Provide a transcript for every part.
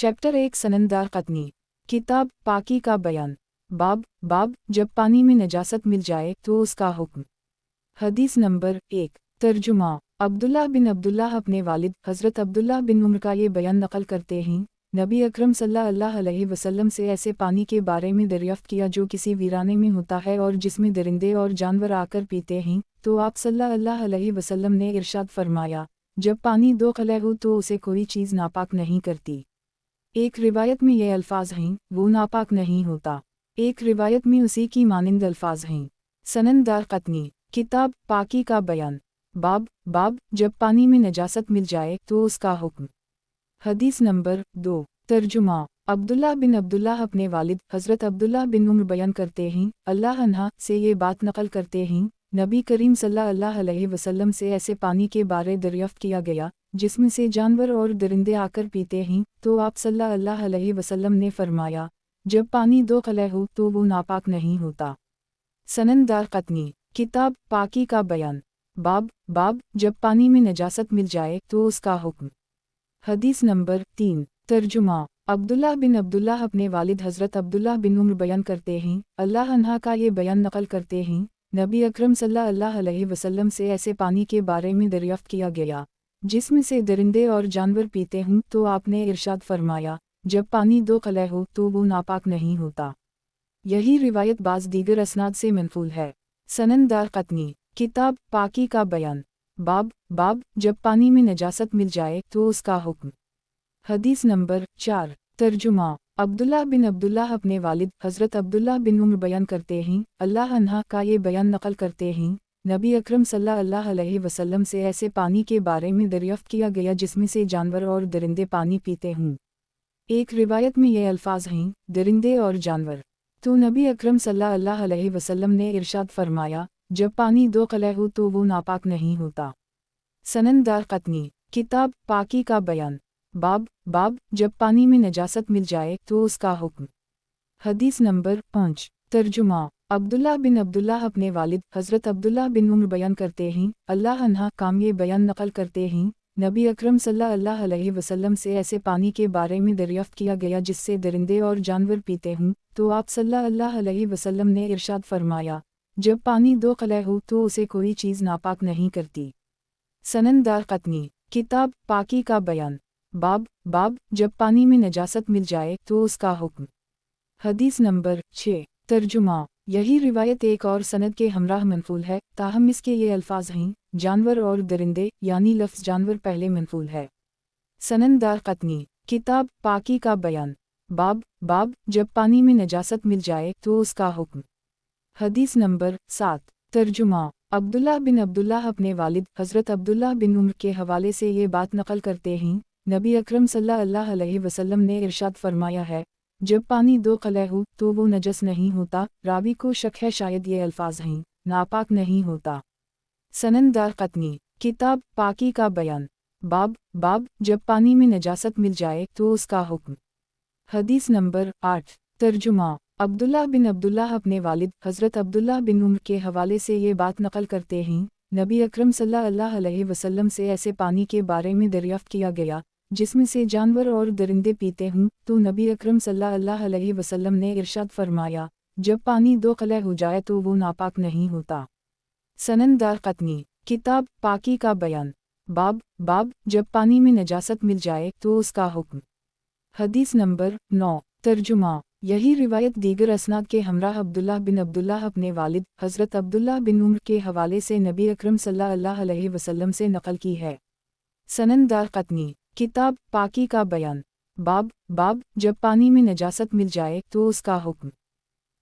Chapter 1 सननदार कतनी। किताब पाकी का बयान। बाब जब पानी में नजासत मिल जाए तो उसका हुक्म। हदीस नंबर 1। तर्जुमा। अब्दुल्लाह बिन अब्दुल्लाह अपने वालिद हज़रत अब्दुल्लाह बिन उमर का ये बयान नकल करते हैं, नबी अकरम सल्लल्लाहु अलैहि वसल्लम से ऐसे पानी के बारे में दरियाफ्त किया जो किसी वीराने में होता है और जिसमें दरिंदे और जानवर आकर पीते हैं, तो आप सल्लल्लाहु अलैहि वसल्लम ने इरशाद फरमाया, जब पानी दो खले हो तो उसे कोई चीज़ नापाक नहीं करती। एक रिवायत में ये अल्फाज हैं, वो नापाक नहीं होता। एक रिवायत में उसी की मानिंद अल्फाज हैं। सननदार कतनी। किताब पाकी का बयान। बाब जब पानी में नजासत मिल जाए तो उसका हुक्म। हदीस नंबर 2। तर्जुमा। अब्दुल्लाह बिन अब्दुल्लाह अपने वालिद हज़रत अब्दुल्लाह बिन उमर बयान करते हैं, अल्लाह अन्हा से ये बात नकल करते हैं, नबी करीम सल्लल्लाहु अलैहि वसल्लम से ऐसे पानी के बारे दरियाफ्त किया गया जिसमें से जानवर और दरिंदे आकर पीते हैं, तो आप सल्लल्लाहु अलैहि वसल्लम ने फरमाया, जब पानी दो खले हो तो वो नापाक नहीं होता। सननदार कतनी। किताब पाकी का बयान। बाब जब पानी में नजासत मिल जाए तो उसका हुक्म। हदीस नंबर 3। तर्जुमा। अब्दुल्लाह बिन अब्दुल्लाह अपने वालिद हज़रत अब्दुल्लाह बिन उमर बयान करते हैं, अल्लाह अन्हा का ये बयान नकल करते हैं, नबी अकरम सल्लल्लाहु अलैहि वसल्लम से ऐसे पानी के बारे में दरियाफ्त किया गया जिसमें से दरिंदे और जानवर पीते हों, तो आपने इरशाद फरमाया, जब पानी दो खले हो तो वो नापाक नहीं होता। यही रिवायत बाज़ दीगर असनाद से मनफूल है। सननदार कतनी। किताब पाकी का बयान। बाब जब पानी में नजासत मिल जाए तो उसका हुक्म। हदीस नंबर 4। तर्जुमा। अब्दुल्लाह बिन अब्दुल्लाह अपने वालिद हज़रत अब्दुल्लाह बिन उमर बयान करते हैं, अल्लाह अन्हा का ये बयान नकल करते हैं, नबी अकरम सल्लल्लाहु अलैहि वसल्लम से ऐसे पानी के बारे में दरियाफ्त किया गया जिसमें से जानवर और दरिंदे पानी पीते हों। एक रिवायत में ये अल्फाज हैं, दरिंदे और जानवर। तो नबी अकरम सल्लल्लाहु अलैहि वसल्लम ने इरशाद फरमाया, जब पानी दो खले हो तो वो नापाक नहीं होता। सननदार कतनी। किताब पाकी का बयान। बाब जब पानी में नजासत मिल जाए तो उसका हुक्म। हदीस नंबर 5। तर्जुमा। अब्दुल्लाह बिन अब्दुल्लाह अपने वालिद हज़रत अब्दुल्लाह बिन उमर बयान करते हैं, अल्लाह अन्हा काम ये बयान नकल करते हैं, नबी अकरम सल्लल्लाहु अलैहि वसल्लम से ऐसे पानी के बारे में दरियाफ्त किया गया जिससे दरिंदे और जानवर पीते हों, तो आप सल्लल्लाहु अलैहि वसल्लम ने इरशाद फरमाया, जब पानी दो खले हो तो उसे कोई चीज़ नापाक नहीं करती। सननदार कतनी। किताब पाकी का बयान। बाब जब पानी में नजासत मिल जाए तो उसका हुक्म। हदीस नंबर 6। तर्जुमा। यही रिवायत एक और सनद के हमराह मनफूल है, ताहम इसके ये अल्फाज हैं, जानवर और दरिंदे, यानी लफ्ज़ जानवर पहले मनफूल है। सननदार कतनी। किताब पाकी का बयान। बाब जब पानी में नजासत मिल जाए तो उसका हुक्म। हदीस नंबर 7। तर्जुमा। अब्दुल्लाह बिन अब्दुल्लाह अपने वालिद हज़रत अब्दुल्लाह बिन उमर के हवाले से ये बात नकल करते हैं, नबी अकरम सल्लल्लाहु अलैहि वसल्लम ने इरशाद फरमाया है, जब पानी दो खले हो तो वो नजस नहीं होता। रावी को शक है शायद ये अल्फाज हैं, नापाक नहीं होता। सननदार कतनी। किताब पाकी का बयान। बाब जब पानी में नजासत मिल जाए तो उसका हुक्म। हदीस नंबर 8। तर्जुमा। अब्दुल्लाह बिन अब्दुल्लाह अपने वालिद हज़रत अब्दुल्लाह बिन उमर के हवाले से ये बात नकल करते हैं, नबी अकरम सल्लल्लाहु अलैहि वसल्लम से ऐसे पानी के बारे में दरियाफ्त किया गया जिसमें से जानवर और दरिंदे पीते हों, तो नबी अकरम सल्लल्लाहु अलैहि वसल्लम ने इरशाद फरमाया, जब पानी दो खले हो जाए तो वो नापाक नहीं होता। सननदार कतनी। किताब पाकी का बयान। बाब जब पानी में नजासत मिल जाए तो उसका हुक्म। हदीस नंबर 9। तर्जुमा। यही रिवायत दीगर असनाद के हमराह अब्दुल्लाह बिन अब्दुल्लाह अपने वालिद हज़रत अब्दुल्लाह बिन उमर के हवाले से नबी अकरम सल्लल्लाहु अलैहि वसल्लम से नकल की है। सननदार कतनी। किताब पाकी का बयान। बाब जब पानी में नजासत मिल जाए तो उसका हुक्म।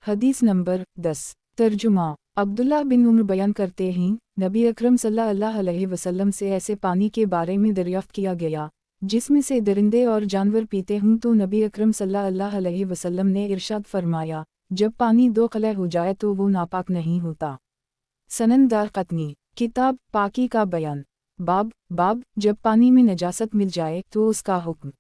हदीस नंबर 10। तर्जुमा। अब्दुल्लाह बिन उमर बयान करते हैं, नबी अकरम सल्लल्लाहु अलैहि वसल्लम से ऐसे पानी के बारे में दरियाफ्त किया गया जिसमें से दरिंदे और जानवर पीते हों, तो नबी अकरम सल्लल्लाहु अलैहि वसल्लम ने इरशाद फरमाया, जब पानी दो खले हो जाए तो वो नापाक नहीं होता। सननदार कतनी। किताब पाकी का बयान। बाब जब पानी में नजासत मिल जाए तो उसका हुक्म।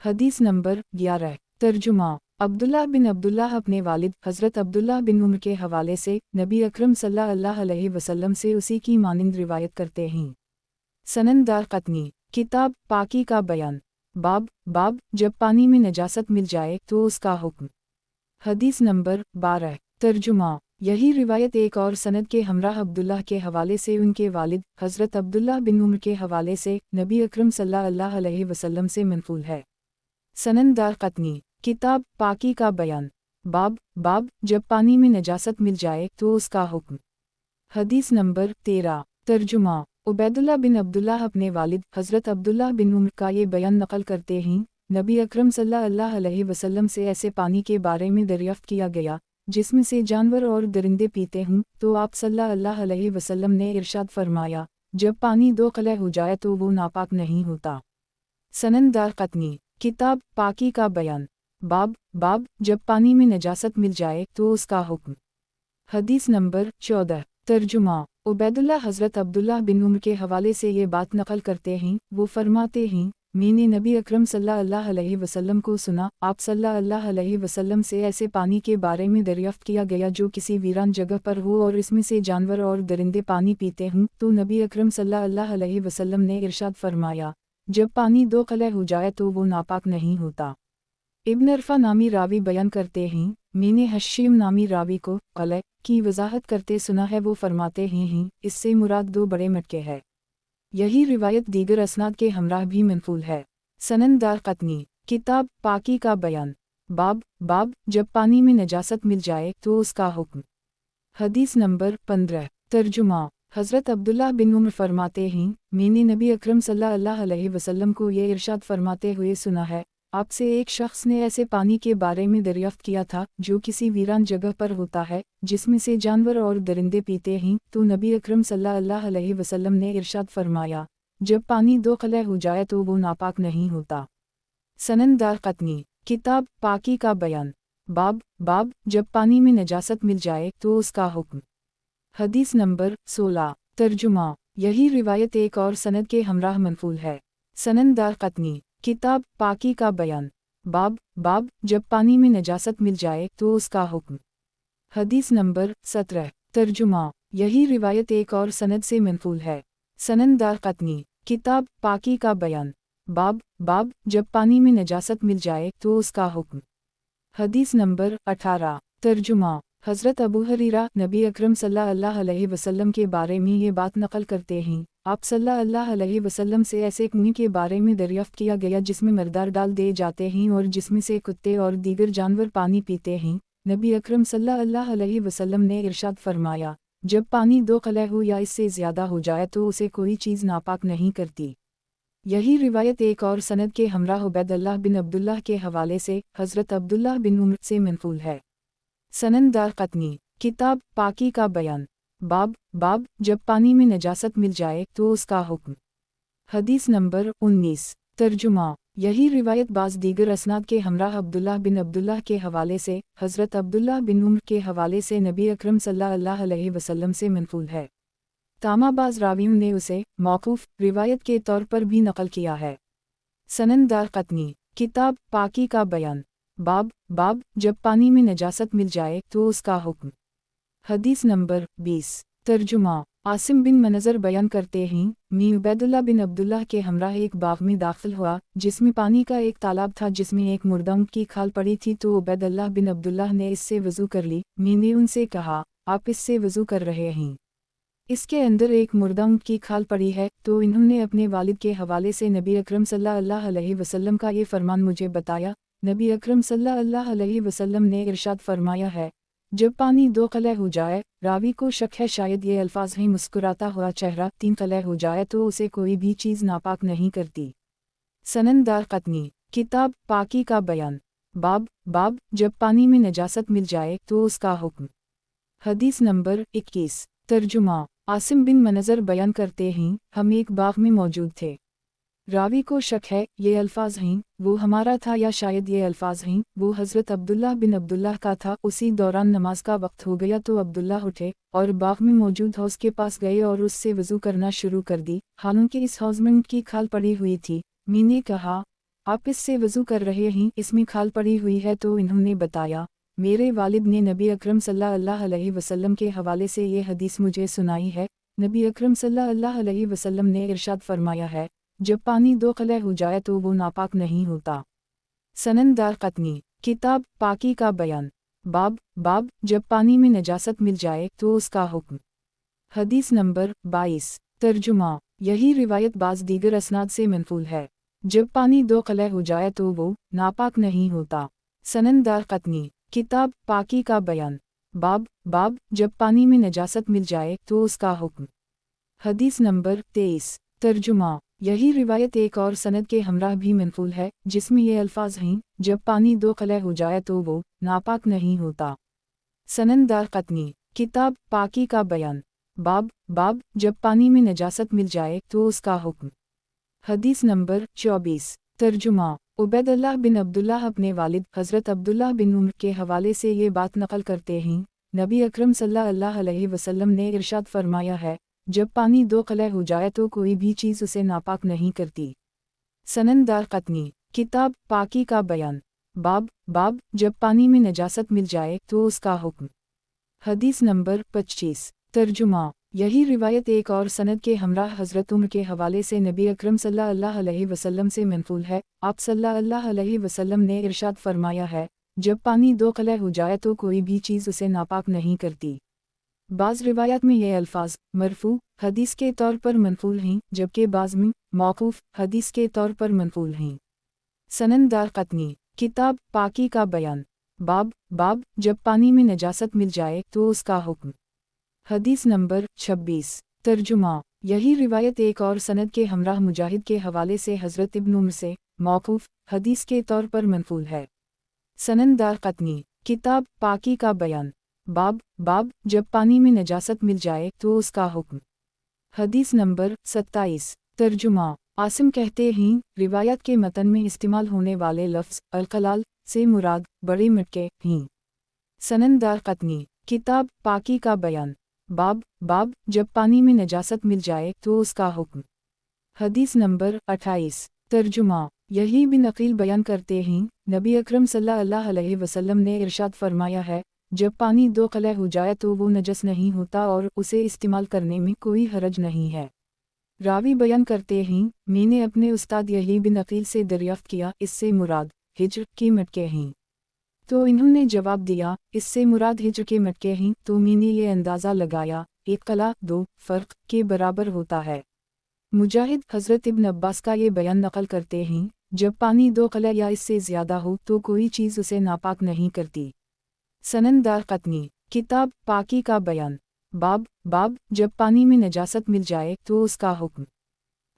हदीस नंबर 11। तर्जुमा। अब्दुल्लाह बिन अब्दुल्लाह अपने वालिद हज़रत अब्दुल्लाह बिन उमर के हवाले से नबी अकरम सल्लल्लाहु अलैहि वसल्लम से उसी की मानिंद रिवायत करते हैं। सननदार कतनी। किताब पाकी का बयान। बाब जब पानी में नजासत मिल जाए तो उसका हुक्म। हदीस नंबर 12। तर्जुमा। यही रिवायत एक और सनद के हमराह अब्दुल्लाह के हवाले से उनके वालिद हज़रत अब्दुल्लाह बिन उमर के हवाले से नबी अकरम सल्लल्लाहु अलैहि वसल्लम से मनक़ूल है। सनन दारक़ुतनी। किताब पाकी का बयान। बाब जब पानी में नजासत मिल जाए तो उसका हुक्म। हदीस नंबर 13। तर्जुमा। उबैदुल्लाह बिन अब्दुल्लाह अपने वालिद हज़रत अब्दुल्लाह बिन उमर का ये बयान नक़ल करते हैं, नबी अकरम सल्लल्लाहु अलैहि वसल्लम से ऐसे पानी के बारे में दरियाफ़्त किया गया जिसमें से जानवर और दरिंदे पीते हों, तो आप सल्लल्लाहु अलैहि वसल्लम ने इरशाद फरमाया, जब पानी दो कलह हो जाए तो वो नापाक नहीं होता। सनन दारक़ुतनी। किताब पाकी का बयान। बाब जब पानी में नजासत मिल जाए तो उसका हुक्म। हदीस नंबर 14। तर्जुमा। उबैदुल्लाह हज़रत अब्दुल्लाह बिन उमर के हवाले से ये बात नक़ल करते हैं, वो फरमाते हैं, मैंने नबी अकरम सल्लल्लाहु अलैहि वसल्लम को सुना, आप सल्लल्लाहु अलैहि वसल्लम से ऐसे पानी के बारे में दरियाफ़्त किया गया जो किसी वीरान जगह पर हो और इसमें से जानवर और दरिंदे पानी पीते हों, तो नबी अकरम सल्लल्लाहु अलैहि वसल्लम ने इरशाद फरमाया, जब पानी दो कलह हो जाए तो वो नापाक नहीं होता। इब्न अरफा नामी रावी बयान करते हैं, मैंने हशीम नामी रावी को कलह की वजाहत करते सुना है, वो फरमाते हैं, इससे मुराद दो बड़े मटके है। यही रिवायत दीगर असनाद के हमराह भी मनक़ूल है। सनन दारक़ुतनी। किताब पाकी का बयान। बाब जब पानी में नजासत मिल जाए तो उसका हुक्म। हदीस नंबर 15। तर्जुमा। हज़रत अब्दुल्लाह बिन उमर फरमाते हैं, मैंने नबी अकरम सल्लल्लाहु अलैहि वसल्लम को ये इरशाद फरमाते हुए सुना है, आपसे एक शख्स ने ऐसे पानी के बारे में दरियाफ़्त किया था जो किसी वीरान जगह पर होता है जिसमें से जानवर और दरिंदे पीते हैं, तो नबी अकरम सल्लल्लाहु अलैहि वसल्लम ने इरशाद फरमाया, जब पानी दो कलह हो जाए तो वो नापाक नहीं होता। सनन दारक़ुतनी। किताब पाकी का बयान। बाब जब पानी में नजासत मिल जाए तो उसका हुक्म। हदीस नंबर 16। तर्जुमा। यही रिवायत एक और सनद के हमराह मनक़ूल है। सनन दारक़ुतनी। किताब पाकी का बयान। बाब जब पानी में नजासत मिल जाए तो उसका हुक्म। हदीस नंबर 17। तर्जुमा। यही रिवायत एक और सनद से मनक़ूल है। सनन दारक़ुतनी। किताब पाकी का बयान। बाब जब पानी में नजासत मिल जाए तो उसका हुक्म। हदीस नंबर 18। तर्जुमा। हज़रत अबू हुरैरा नबी अकरम सल्लल्लाहु अलैहि वसल्लम के बारे में ये बात नक़ल करते हैं, आप सल्लल्लाहु अलैहि वसल्लम से ऐसे कुएं के बारे में दरियाफ़्त किया गया जिसमें मर्दार डाल दिए जाते हैं और जिसमें से कुत्ते और दीगर जानवर पानी पीते हैं। नबी अकरम सल्लल्लाहु अलैहि वसल्लम ने इरशाद फरमाया, जब पानी दो कलह हो या इससे ज़्यादा हो जाए तो उसे कोई चीज़ नापाक नहीं करती। यही रिवायत एक और सनद के हमराह उबैदुल्लाह बिन अब्दुल्लाह के हवाले से हज़रत अब्दुल्लाह बिन उमर से मनक़ूल है। सनन दारक़ुतनी। किताब पाकी का बयान। बाब जब पानी में नजासत मिल जाए तो उसका हुक्म। हदीस नंबर 19। तर्जुमा। यही रिवायत बाज़ दीगर असनाद के हमराह अब्दुल्लाह के हवाले से हज़रत अब्दुल्लाह बिन उमर के हवाले से नबी अकरम सल्लल्लाहु अलैहि वसल्लम से मनक़ूल है। तामाबाज़ रावियों ने उसे मौक़ूफ़ रिवायत के तौर पर भी नक़ल किया है। सनन दारक़ुतनी। किताब पाकी का बयान। बाब जब पानी में नजासत मिल जाए तो उसका हुक्म। हदीस नंबर 20। तर्जुमा। आसिम बिन मनज़र बयान करते हैं, मैं उबैदुल्लाह बिन अब्दुल्लाह के हमराह एक बाग में दाखिल हुआ जिसमें पानी का एक तालाब था जिसमें एक मुर्दा ऊँट की खाल पड़ी थी, तो उबैदुल्लाह बिन अब्दुल्लाह ने इससे वज़ू कर ली। मैंने उनसे कहा, आप इससे वज़ू कर रहे हैं, इसके अंदर एक मुर्दा ऊँट की खाल पड़ी है। तो इन्होंने अपने वालिद के हवाले से नबी अकरम सल्लल्लाहु अलैहि वसल्लम का ये फरमान मुझे बताया। नबी अकरम सल्लल्लाहु अलैहि वसल्लम ने इरशाद फरमाया है, जब पानी दो कलह हो जाए, रावी को शक है शायद ये अल्फाज हैं, मुस्कुराता हुआ चेहरा, तीन कलह हो जाए तो उसे कोई भी चीज़ नापाक नहीं करती। सनन दारक़ुतनी। किताब पाकी का बयान। बाब जब पानी में नजासत मिल जाए तो उसका हुक्म। हदीस नंबर 21। तर्जुमा। आसिम बिन मनज़र बयान करते हैं, हम एक बाग में मौजूद थे, रावी को शक है ये अल्फाज हैं, वो हमारा था या शायद ये अल्फाज हैं वो हज़रत अब्दुल्लाह बिन अब्दुल्लाह का था। उसी दौरान नमाज का वक्त हो गया तो अब्दुल्लाह उठे और बाग में मौजूद हौज़ के पास गए और उससे वज़ू करना शुरू कर दी, हालांकि इस हौज़ में ऊँट की खाल पड़ी हुई थी। मैंने कहा, आप इससे वज़ू कर रहे हैं, इसमें खाल पड़ी हुई है? तो इन्होंने बताया, मेरे वालिद ने नबी अकरम सल्लल्लाहु अलैहि वसल्लम के हवाले से ये हदीस मुझे सुनाई है। नबी अकरम सल्लल्लाहु अलैहि वसल्लम ने इरशाद फरमाया है, जब पानी दो कलह हो जाए तो वो नापाक नहीं होता। सनद दारक़ुतनी, किताब पाकी का बयान, बाब जब पानी में नजासत मिल जाए तो उसका हुक्म। हदीस नंबर 22। तर्जुमा, यही रिवायत बाज़ दीगर असनाद से मनक़ूल है। जब पानी दो कलह हो जाए तो वो नापाक नहीं होता। सनद दारक़ुतनी, किताब पाकी का बयान, बाब जब पानी में नजासत मिल जाए तो उसका हुक्म। हदीस नंबर 23। तर्जुमा, यही रिवायत एक और सनद के हमराह भी मनक़ूल है जिसमें ये अल्फाज हैं, जब पानी दो कलह हो जाए तो वो नापाक नहीं होता। सनद दारक़ुतनी, किताब पाकी का बयान, बाब जब पानी में नजासत मिल जाए तो उसका हुक्म। हदीस नंबर 24। तर्जुमा, उबैदुल्लाह बिन अब्दुल्लाह अपने वालिद हज़रत अब्दुल्लाह बिन उमर के हवाले से ये बात नक़ल करते हैं, नबी अकरम सल्लल्लाहु अलैहि वसल्लम ने इरशाद फरमाया है, जब पानी दो कलह हो जाए तो कोई भी चीज़ उसे नापाक नहीं करती। सनद दारक़ुतनी, किताब पाकी का बयान, बाब जब पानी में नजासत मिल जाए तो उसका हुक्म। हदीस नंबर 25। तर्जुमा, यही रिवायत एक और सनद के हमराह हज़रत उमर के हवाले से नबी अकरम सल्लल्लाहु अलैहि वसल्लम से मनक़ूल है। आप सल्लल्लाहु अलैहि वसल्लम ने इरशाद फरमाया है, जब पानी दो कलह हो जाए तो कोई भी चीज़ उसे नापाक नहीं करती। बाज़ रिवायात में ये अल्फाज मरफू हदीस के तौर पर मनक़ूल हैं, जबकि बाज़ में मौक़ूफ़ हदीस के तौर पर मनक़ूल हैं। सनद दारक़ुतनी, किताब पाकी का बयान, बाब जब पानी में नजासत मिल जाए तो उसका हुक्म। हदीस नंबर 26। तर्जुमा, यही रिवायत एक और सनद के हमराह मुजाहिद के हवाले से हज़रत इब्न उमर से मौक़ूफ़ हदीस के तौर पर मनक़ूल है। सनद दारक़ुतनी, किताब पाकी का बयान, बाब जब पानी में नजासत मिल जाए तो उसका हुक्म। हदीस नंबर 27। तर्जुमा, आसिम कहते हैं, रिवायत के मतन में इस्तेमाल होने वाले लफ्ज़ अलकलाल से मुराद बड़े मटके हैं। सनद दारक़ुतनी, किताब पाकी का बयान, बाब जब पानी में नजासत मिल जाए तो उसका हुक्म। हदीस नंबर 28। तर्जुमा, यही बिन अकील बयान करते हैं, नबी अकरम सल्लल्लाहु अलैहि वसल्लम ने इरशाद फरमाया है, जब पानी दो कलह हो जाए तो वो नजस नहीं होता और उसे इस्तेमाल करने में कोई हरज नहीं है। रावी बयान करते हैं, मैंने अपने उस्ताद यही बिन अकील से दरियाफ्त किया, इससे मुराद हिज्र के मटके हैं। तो इन्होंने जवाब दिया, इससे मुराद हिज्र के मटके हैं। तो मैंने ये अंदाज़ा लगाया, एक कला दो फ़र्क के बराबर होता है। मुजाहिद हज़रत इब्न अब्बास का ये बयान नक़ल करते हैं, जब पानी दो कलह या इससे ज़्यादा हो तो कोई चीज़ उसे नापाक नहीं करती। सनद दारक़ुतनी, किताब पाकी का बयान, बाब जब पानी में नजासत मिल जाए तो उसका हुक्म।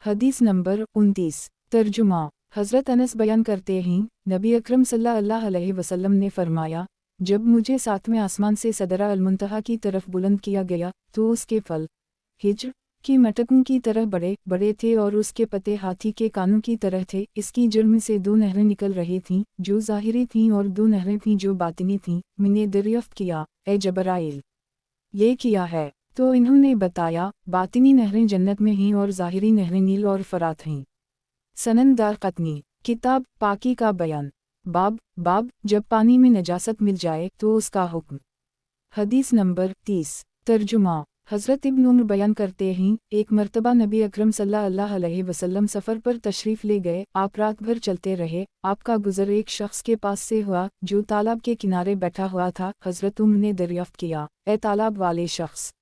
हदीस नंबर 29। तर्जुमा, हज़रत अनस बयान करते हैं, नबी अकरम सल्लल्लाहु अलैहि वसल्लम ने फरमाया, जब मुझे सातवें आसमान से सदरा अल-मुंतहा की तरफ बुलंद किया गया तो उसके फल हिज्र की मटकों की तरह बड़े बड़े थे और उसके पत्ते हाथी के कानों की तरह थे। इसकी जुर्म से दो नहरें निकल रही थीं जो ज़ाहिरी थीं और दो नहरें थीं जो बातिनी थीं। मैंने दरियाफ्त किया, ए जबराइल, ये किया है? तो इन्होंने बताया, बातिनी नहरें जन्नत में हैं और ज़ाहिरी नहरें नील और फ़रात हैं। सनद दारक़ुतनी, किताब पाकी का बयान, बाब जब पानी में नजासत मिल जाए तो उसका हुक्म। हदीस नंबर 30। तर्जुमा, हज़रत इब्न उमर बयान करते हैं, एक मर्तबा नबी अकरम सल्लल्लाहु अलैहि वसल्लम सफ़र पर तशरीफ़ ले गए। आप रात भर चलते रहे। आपका गुज़र एक शख्स के पास से हुआ जो तालाब के किनारे बैठा हुआ था। हज़रत उमर ने दरियाफ्त किया, ए तालाब वाले शख्स,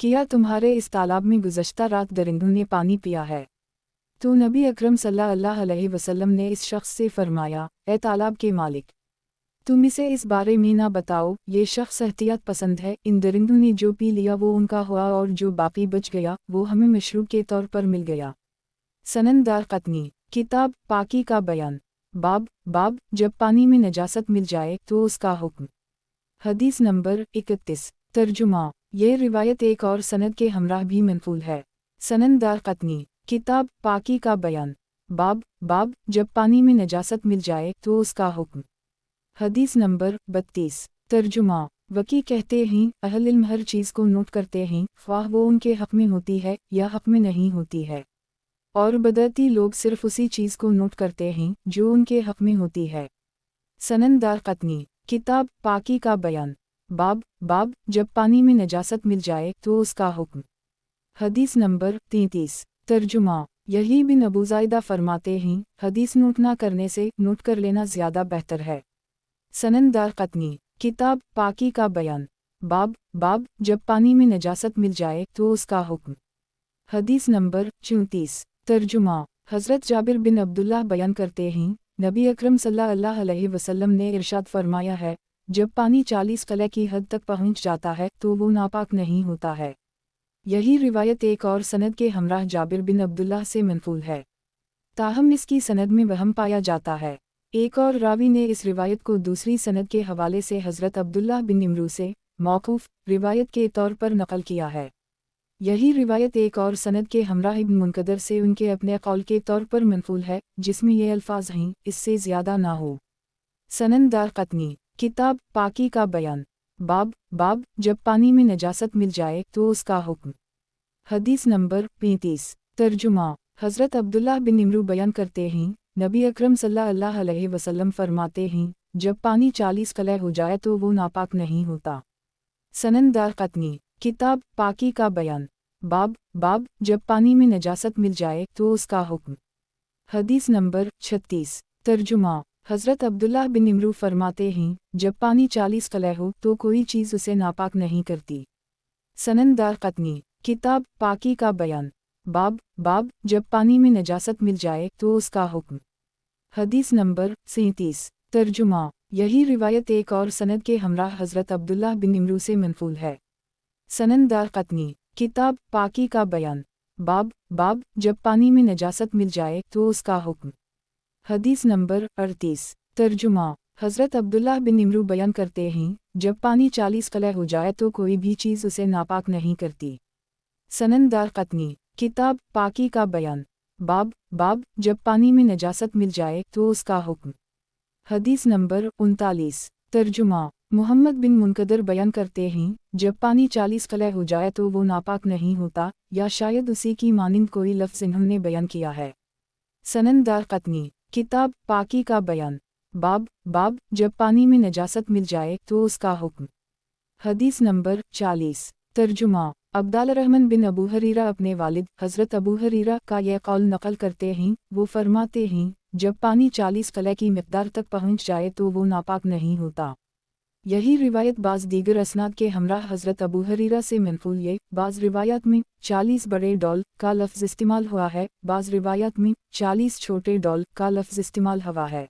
क्या तुम्हारे इस तालाब में गुज़श्ता रात दरिंदों ने पानी पिया है? तो नबी अकरम सल्लल्लाहु अलैहि वसल्लम ने इस शख्स से फरमाया, ए तालाब के मालिक, तुम इसे इस बारे में ना बताओ। ये शख्स एहतियात पसंद है। इन दरिंदों ने जो पी लिया वो उनका हुआ और जो बाकी बच गया वो हमें मशरूब के तौर पर मिल गया। सनद दारक़ुतनी, किताब पाकी का बयान, बाब जब पानी में नजासत मिल जाए तो उसका हुक्म। हदीस नंबर 31। तर्जुमा, ये रिवायत एक और सनद के हमराह भी मनक़ूल है। सनद दारक़ुतनी, किताब पाकी का बयान, बाब जब पानी में नजासत मिल जाए तो उसका हुक्म। हदीस नंबर 32। तर्जुमा, वकी कहते हैं, अहल इल्म हर चीज़ को नोट करते हैं, ख्वाह वो उनके हक़ में होती है या हक़ में नहीं होती है, और बदअती लोग सिर्फ़ उसी चीज़ को नोट करते हैं जो उनके हक़ में होती है। सनद दारक़ुतनी, किताब पाकी का बयान, बाब जब पानी में नजासत मिल जाए तो उसका हुक्म। हदीस नंबर 33। तर्जुमा, यही बिन अबू ज़ायदा फरमाते हैं, हदीस नोट ना करने से नोट कर लेना ज़्यादा बेहतर है। सनन दारक़ुतनी, किताब पाकी का बयान, बाब जब पानी में नजासत मिल जाए तो उसका हुक्म। हदीस नंबर 34। तर्जुमा। हज़रत जाबिर बिन अब्दुल्लाह बयान करते हैं, नबी अकरम सल्लल्लाहु अलैहि वसल्लम ने इरशाद फरमाया है, जब पानी 40 कले की हद तक पहुँच जाता है तो वो नापाक नहीं होता है। यही रिवायत एक और सनद के हमराह जाबिर बिन अब्दुल्लाह से मनक़ूल है, ताहम इसकी सनद में वहम पाया जाता है। एक और रावी ने इस रिवायत को दूसरी सनद के हवाले से हज़रत अब्दुल्लाह बिन इमरू से मौक़ूफ़ रिवायत के तौर पर नक़ल किया है। यही रिवायत एक और सनद के हमराह इब्न मुनकदर से उनके अपने कौल के तौर पर मनक़ूल है, जिसमें ये अल्फाज हैं, इससे ज़्यादा ना हो। सनन दारक़ुतनी, किताब पाकी का बयान, बाब जब पानी में नजासत मिल जाए तो उसका हुक्म। हदीस नंबर 35। तर्जुमा। हज़रत अब्दुल्लाह बिन इमरू बयान करते हैं, नबी अकरम सल्लल्लाहु अलैहि वसल्लम फरमाते हैं, जब पानी 40 कलह हो जाए तो वो नापाक नहीं होता। सनन दारक़ुतनी, किताब पाकी का बयान, बाब जब पानी में नजासत मिल जाए तो उसका हुक्म। हदीस नंबर 36। तर्जुमा। हज़रत अब्दुल्लाह बिन इमरू फरमाते हैं, जब पानी 40 कलह हो तो कोई चीज़ उसे नापाक नहीं करती। सनन दारक़ुतनी, किताब पाकी का बयान, बाब जब पानी में नजासत मिल जाए तो उसका हुक्म। हदीस नंबर 37। तर्जुमा। यही रिवायत एक और सनद के हमराह हज़रत अब्दुल्लाह बिन इमरू से मनक़ूल है। सनन दारक़ुतनी, किताब पाकी का बयान, बाब जब पानी में नजासत मिल जाए तो उसका हुक्म। हदीस नंबर 38। तर्जुमा। हज़रत अब्दुल्लाह बिन इमरू बयान करते हैं, जब पानी 40 कलह हो जाए तो कोई भी चीज़ उसे नापाक नहीं करती। सनन दारक़ुतनी, किताब पाकी का बयान, बाब जब पानी में नजासत मिल जाए तो उसका हुक्म। हदीस नंबर 39। तर्जुमा। मोहम्मद बिन मुनकदर बयान करते हैं, जब पानी 40 कलह हो जाए तो वो नापाक नहीं होता, या शायद उसी की मानिंद कोई लफ्ज़ इन्होंने बयान किया है। सनन दारक़ुतनी, किताब पाकी का बयान, बाब जब पानी में नजासत मिल जाए तो उसका हुक्म। हदीस नंबर 40। तर्जुमा। अब्दाल रहमान बिन अबू हरीरा अपने वालिद हज़रत अबू हरीरा का यह कौल नक़ल करते हैं, वो फरमाते हैं, जब पानी 40 कलह की मिक़दार तक पहुँच जाए तो वो नापाक नहीं होता। यही रिवायत बाज़ दीगर असनाद के हमराह हज़रत अबू हरीरा से मनक़ूल है। बाज़ रिवायात में 40 बड़े डॉल का लफ्ज़ इस्तेमाल हुआ है, बाज़ रिवायात में 40 छोटे डॉल का लफ्ज़ इस्तेमाल हुआ है,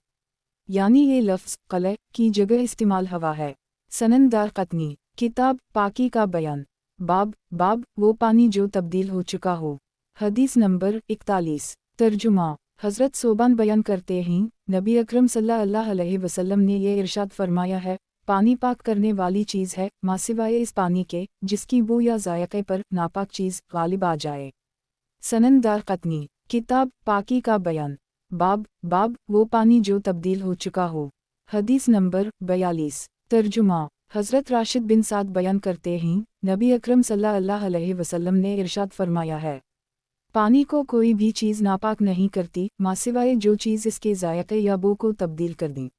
यानी ये लफ्ज़ कलह की जगह इस्तेमाल हुआ है। सनन दारक़ुतनी, किताब पाकी का बयान, बाब वो पानी जो तब्दील हो चुका हो। हदीस नंबर 41। तर्जुमा। हज़रत सोबान बयान करते हैं, नबी अकरम सल्लल्लाहु अलैहि वसल्लम ने ये इरशाद फरमाया है, पानी पाक करने वाली चीज़ है, मासिवाए इस पानी के जिसकी बू या ज़ायक़े पर नापाक चीज़ गालिब आ जाए। सनन दारक़ुतनी, किताब पाकी का बयान, बाब वो पानी जो तब्दील हो चुका हो। हदीस नंबर 42। तर्जुमा। हज़रत राशिद बिन साद बयान करते हैं, नबी अकरम सल्लल्लाहु अलैहि वसल्लम ने इरशाद फरमाया है, पानी को कोई भी चीज़ नापाक नहीं करती, मासिवाए जो चीज़ इसके ज़ायक़े या बू को तब्दील कर दी।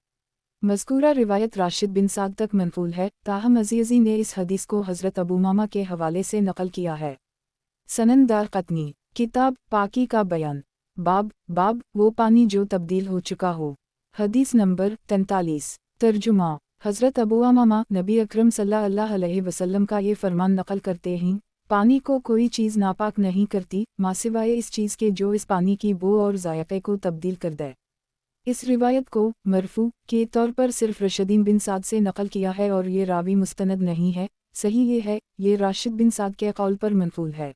मज़कूरा रिवायत राशिद बिन साद तक मनक़ूल है, ताहम अज़ीज़ी ने इस हदीस को हज़रत अबू मामा के हवाले से नक़ल किया है। सनन दारक़ुतनी, किताब पाकी का बयान, बाब वो पानी जो तब्दील हो चुका हो। हदीस नंबर 43। तर्जुमा। हज़रत अबू उमामा नबी अकरम सल्लल्लाहु अलैहि वसल्लम का ये फरमान नक़ल करते हैं, पानी को कोई चीज़ नापाक नहीं करती, मासिवाए इस चीज़ के जो इस पानी की बू और ज़ायक़े को तब्दील कर दे। इस रिवायत को मरफू के तौर पर सिर्फ रशदीन बिन साद से नक़ल किया है और ये रावी मुस्तनद नहीं है। सही ये है, ये राशिद बिन साद के कौल पर मनक़ूल है।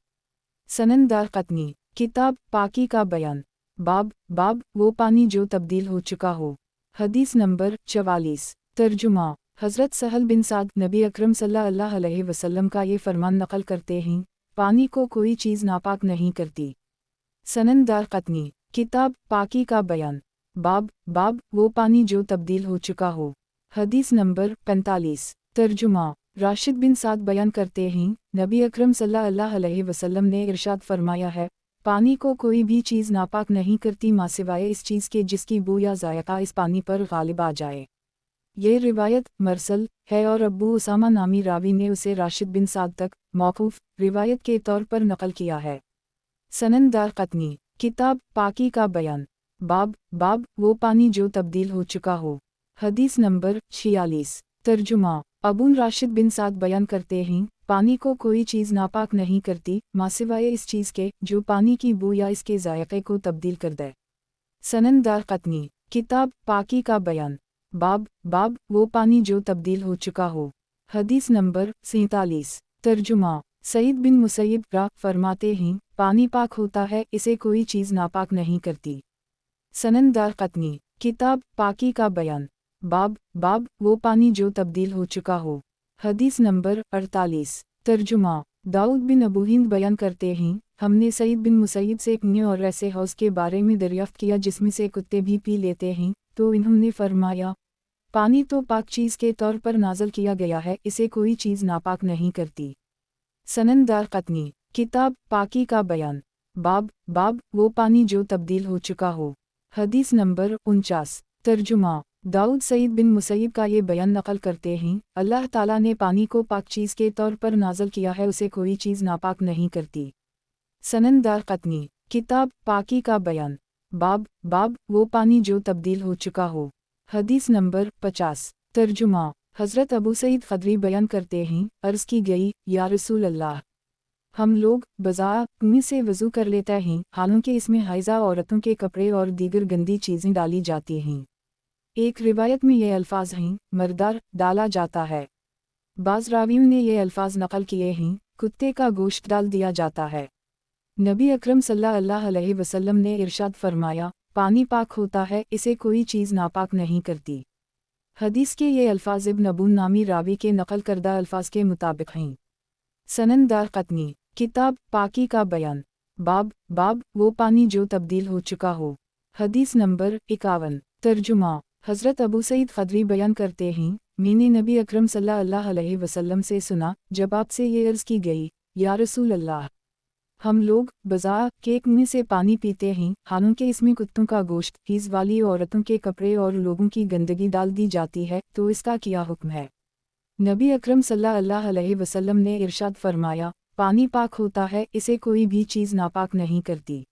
सनन दारक़ुतनी, किताब पाकी का बयान, बाब वो पानी जो तब्दील हो चुका हो। हदीस नंबर 44। तर्जुमा। हज़रत सहल बिन साद नबी अकरम सल्लल्लाहु अलैहि वसल्लम का ये फरमान नक़ल करते हैं, पानी को कोई चीज़ नापाक नहीं करती। सनन दारक़ुतनी, किताब पाकी का बयान, बाब वो पानी जो तब्दील हो चुका हो। हदीस नंबर 45। तर्जुमा। राशिद बिन साद बयान करते हैं, नबी अकरम सल्लल्लाहु अलैहि वसल्लम ने इरशाद फरमाया है, पानी को कोई भी चीज़ नापाक नहीं करती मासिवाए इस चीज़ के जिसकी बू या ज़ायक़ा इस पानी पर गालिब आ जाए। ये रिवायत मरसल है और अब्बू उसामा नामी रावी ने उसे राशिद बिन साद तक मौक़ूफ़ रिवायत के तौर पर नक़ल किया है। सनन दारक़ुतनी, किताब पाकी का बयान, बाब वो पानी जो तब्दील हो चुका हो। हदीस नंबर 46। तर्जुमा अबून राशिद बिन साद बयान करते हैं, पानी को कोई चीज़ नापाक नहीं करती मासिवाय इस चीज़ के जो पानी की बू या इसके जायके को तब्दील कर दे। सनन दारक़ुतनी किताब पाकी का बयान, बाब वो पानी जो तब्दील हो चुका हो। हदीस नंबर 47। तर्जुमा सईद बिन मुसैयब फरमाते हैं, पानी पाक होता है, इसे कोई चीज़ नापाक नहीं करती। सनन दारक़ुतनी किताब पाकी का बयान, बाब वो पानी जो तब्दील हो चुका हो। हदीस नंबर 48। तर्जुमा दाऊद बिन अबू हिंद बयान करते हैं, हमने सईद बिन मुसैयब से एक कुएं और ऐसे हौज़ के बारे में दरियाफ्त किया जिसमें से कुत्ते भी पी लेते हैं, तो इन्होंने फरमाया, पानी तो पाक चीज़ के तौर पर नाज़ल किया गया है, इसे कोई चीज़ नापाक नहीं करती। सनन दारक़ुतनी किताब पाकी का बयान, बाब वो पानी जो तब्दील हो चुका हो। हदीस नंबर 49। तर्जुमा दाऊद सईद बिन मुसैयब का ये बयान नकल करते हैं, अल्लाह ताला ने पानी को पाक चीज़ के तौर पर नाज़ल किया है, उसे कोई चीज़ नापाक नहीं करती। सनन दारक़ुतनी किताब पाकी का बयान, बाब वो पानी जो तब्दील हो चुका हो। हदीस नंबर 50। तर्जुमा हज़रत अबू सईद ख़दरी बयान करते हैं, अर्ज़ की गई, या रसूल अल्लाह, हम लोग बज़ा कुएं से वज़ू कर लेते हैं, हालांकि इसमें हाइज़ा औरतों के कपड़े और दीगर गंदी चीज़ें डाली जाती हैं। एक रिवायत में ये अल्फाज हैं, मर्दार डाला जाता है। बाज़ रावियों ने ये अल्फाज नकल किए हैं, कुत्ते का गोश्त डाल दिया जाता है। नबी अकरम सल्लल्लाहु अलैहि वसल्लम ने इरशाद फरमाया, पानी पाक होता है, इसे कोई चीज़ नापाक नहीं करती। हदीस के ये अल्फाज इब्न अबून नामी रावी के नकल करदा अल्फाज के मुताबिक हैं। सनन दारक़ुतनी किताब पाकी का बयान, बाब वो पानी जो तब्दील हो चुका हो। हदीस नंबर 51। तर्जुमा हज़रत अबू सईद ख़दरी बयान करते हैं, मैंने नबी अकरम सल्लल्लाहु अलैहि वसल्लम से सुना, जब आपसे ये अर्ज़ की गई, या रसूल अल्लाह, हम लोग बज़ा के कुएं से पानी पीते हैं, हालांकि इसमें कुत्तों का गोश्त, हीज़ वाली औरतों के कपड़े और लोगों की गंदगी डाल दी जाती है, तो इसका क्या हुक्म है? नबी अकरम सल्लल्लाहु अलैहि वसल्लम ने इरशाद फरमाया, पानी पाक होता है, इसे कोई भी चीज़ नापाक नहीं करती।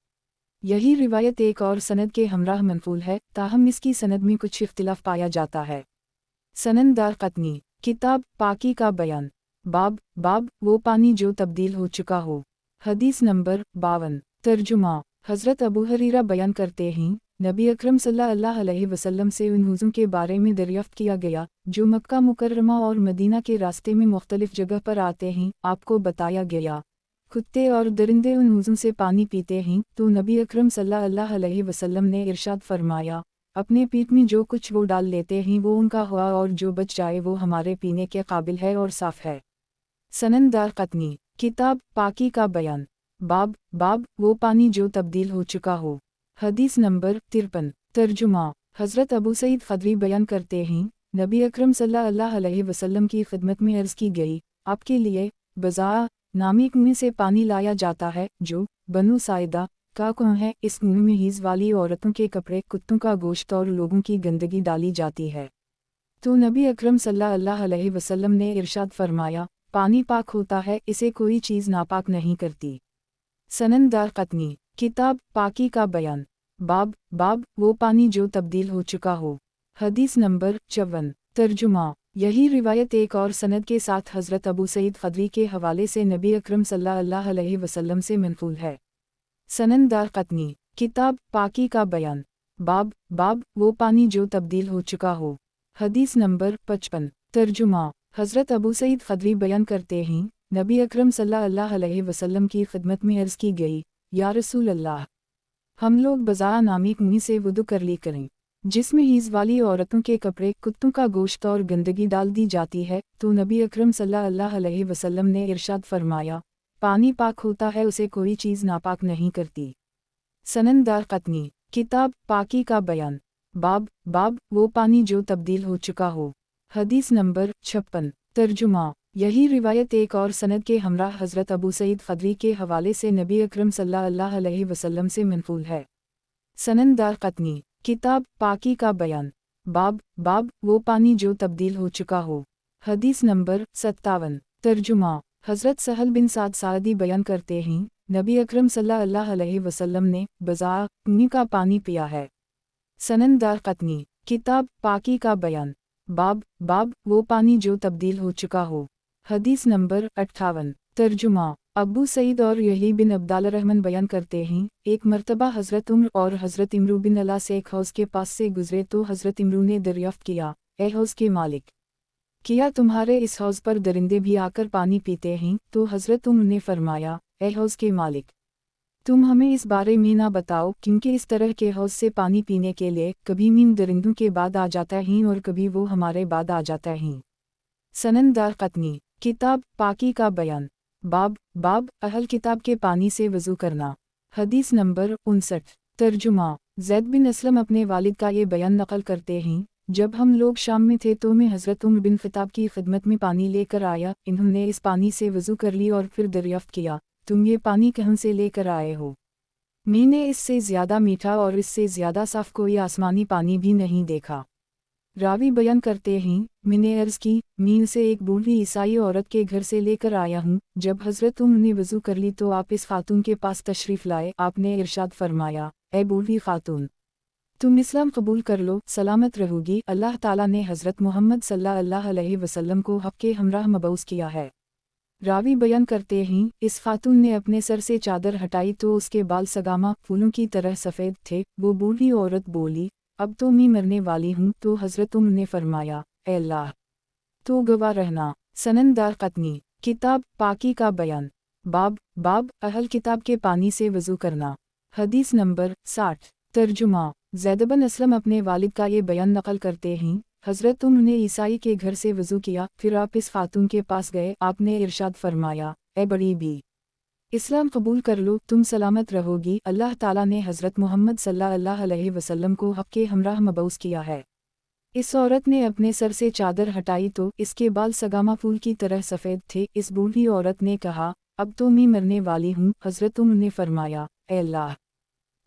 यही रिवायत एक और सनद के हमराह मनक़ूल है, ताहम इसकी सनद में कुछ इख्तिलाफ पाया जाता है। सनन दारक़ुतनी किताब पाकी का बयान, बाब वो पानी जो तब्दील हो चुका हो। हदीस नंबर 52। तर्जुमा हज़रत अबू हरीरा बयान करते हैं, नबी अकरम सल्लल्लाहु अलैहि वसल्लम से उन हुज़ूं के बारे में दरियाफ्त किया गया जो मक्का मुकर्रमा और मदीना के रास्ते में मुख्तलिफ जगह पर आते हैं। आपको बताया गया, कुत्ते और दरिंदे उन हुज़ूं से पानी पीते हैं, तो नबी अकरम सल्लल्लाहु अलैहि वसल्लम ने इरशाद फरमाया, अपने पेट में जो कुछ वो डाल लेते हैं वो उनका हुआ, और जो बच जाए वो हमारे पीने के काबिल है और साफ़ है। सनन दारक़ुतनी किताब पाकी का बयान, बाब वो पानी जो तब्दील हो चुका हो। हदीस नंबर 53। तर्जुमा हज़रत अबू सईद ख़दरी बयान करते हैं, नबी अकरम सल्लल्लाहु अलैहि वसल्लम की खिदमत में अर्ज़ की गई, आपके लिए बज़ा नामी कुएं से पानी लाया जाता है, जो बनु साइदा का कुआं है। इस कुएं में हीज़ वाली औरतों के कपड़े, कुत्तों का गोश्त और लोगों की गंदगी डाली जाती है। तो नबी अकरम सल्लल्लाहु अलैहि वसल्लम ने इरशाद फरमाया, पानी पाक होता है, इसे कोई चीज़ नापाक नहीं करती। सनन दारक़ुतनी किताब पाकी का बयान, बाब वो पानी जो तब्दील हो चुका हो। हदीस नंबर 54। तर्जुमा यही रिवायत एक और सनद के साथ हज़रत अबू सईद ख़दरी के हवाले से नबी अकरम सल्लल्लाहु अलैहि वसल्लम से मनक़ूल है। सनन दारक़ुतनी किताब पाकी का बयान, बाब वो पानी जो तब्दील हो चुका हो। हदीस नंबर 55। तर्जुमा हज़रत अबू सईद ख़दरी बयान करते हैं, नबी अकरम सल्लल्लाहु अलैहि वसल्लम की खिदमत में अर्ज़ की गई, या रसूल अल्लाह, हम लोग बज़ा नामी कुएं से वुदू कर ली करें, जिसमें हीज़ वाली औरतों के कपड़े, कुत्तों का गोश्त और गंदगी डाल दी जाती है। तो नबी अकरम सल्लल्लाहु अलैहि वसल्लम ने इरशाद फरमाया, पानी पाक होता है, उसे कोई चीज़ नापाक नहीं करती। सनन दारक़ुतनी किताब पाकी का बयान, बाब वो पानी जो तब्दील हो चुका हो। हदीस नंबर 56। तर्जुमा यही रिवायत एक और सनद के हमरा हज़रत अबू सईद ख़दरी के हवाले से नबी अकरम सल्लल्लाहु अलैहि वसल्लम से मनक़ूल है। सनन दारक़ुतनी किताब पाकी का बयान, बाब वो पानी जो तब्दील हो चुका हो। हदीस नंबर 57। तर्जुमा हज़रत सहल बिन साद सादी बयान करते हैं, नबी अकरम सल्लल्लाहु अलैहि वसल्लम ने बज़ा कुएं का पानी पिया है। सनन दारक़ुतनी, किताब पाकी का बयान, बाब वो पानी जो तब्दील हो चुका हो। हदीस नंबर 58। तर्जुमा अबू सईद और यही बिन अब्दुर्रहमान बयान करते हैं, एक मर्तबा हज़रत उम्र और हज़रत इमरू बिन अला से एक हौज़ के पास से गुज़रे तो हज़रत इमरू ने दरियाफ़्त किया, ए हौज़ के मालिक, क्या तुम्हारे इस हौज़ पर दरिंदे भी आकर पानी पीते हैं? तो हज़रत उम्र ने फरमाया, ए हौज़ के मालिक, तुम हमें इस बारे में ना बताओ, क्योंकि इस तरह के हौज़ से पानी पीने के लिए कभी मीम दरिंदों के बाद आ जाता है और कभी वो हमारे बाद आ जाता है। सनन दारक़ुतनी, किताब पाकी का बयान, बाब अहल किताब के पानी से वज़ू करना। हदीस नंबर 59। तर्जुमा ज़ैद बिन असलम अपने वालिद का ये बयान नक़ल करते हैं, जब हम लोग शाम में थे तो मैं हज़रत उम्र बिन ख़िताब की खिदमत में पानी लेकर आया, इन्होंने इस पानी से वज़ू कर ली और फिर दरियाफ़्त किया, तुम ये पानी कहाँ से लेकर आए हो? मैंने इससे ज़्यादा मीठा और इससे ज़्यादा साफ़ कोई आसमानी पानी भी नहीं देखा। रावी बयान करते हैं, मैंने अर्ज़ की, मील से एक बूढ़ी ईसाई औरत के घर से लेकर आया हूँ। जब हज़रत उम्र ने वज़ू कर ली तो आप इस खातून के पास तशरीफ़ लाए, आपने इरशाद फरमाया, ए बूढ़ी खातून, तुम इस्लाम कबूल कर लो, सलामत रहोगी। अल्लाह ताला ने हज़रत मोहम्मद सल्लल्लाहु अलैहि वसल्लम को हक़ के हमराह मबऊस किया है। रावी बयान करते हैं, इस खातून ने अपने सर से चादर हटाई तो उसके बाल सगामा फूलों की तरह सफ़ेद थे। वो बूढ़ी औरत बोली, अब तो मैं मरने वाली हूँ। तो हज़रत उम्र ने फरमाया, ए अल्लाह, तो गवाह रहना। सनन दारक़ुतनी, किताब पाकी का बयान, बाब अहल किताब के पानी से वज़ू करना। हदीस नंबर 60। तर्जुमा ज़ैद बिन असलम अपने वालिद का ये बयान नक़ल करते हैं, हज़रत उम्र ने ईसाई के घर से वज़ू किया, फिर आप इस खातून के पास गए, आपने इरशाद फरमाया, ए बड़ी बी, इस्लाम कबूल कर लो, तुम सलामत रहोगी। अल्लाह ताला ने हज़रत मोहम्मद सल्लल्लाहु अलैहि वसल्लम को हक़ के हमराह मबऊस किया है। इस औरत ने अपने सर से चादर हटाई तो इसके बाल सगामा फूल की तरह सफ़ेद थे। इस बूढ़ी औरत ने कहा, अब तो मैं मरने वाली हूँ। हज़रत उम्र ने फरमाया, ए अल्लाह,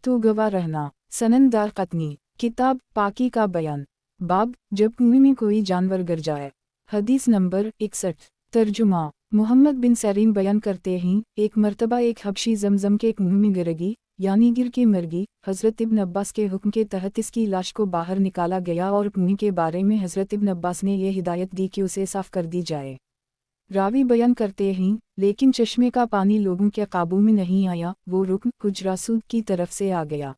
तो गवाह रहना। सनन दारक़ुतनी, किताब पाकी का बयान, बाब जब कुएं में कोई जानवर गिर जाए। हदीस नंबर 61। तर्जुमा मोहम्मद बिन सरीन बयान करते हैं, एक मर्तबा एक हबशी ज़मज़म के कुएं में गिरगी, यानी गिर के मर गई। हज़रत इब्न अब्बास के हुक्म के तहत इसकी लाश को बाहर निकाला गया और कुएं के बारे में हज़रत इब्न अब्बास ने यह हिदायत दी कि उसे साफ़ कर दी जाए। रावी बयान करते हैं, लेकिन चश्मे का पानी लोगों के काबू में नहीं आया, वो रुकन कुछ रसूल की तरफ से आ गया।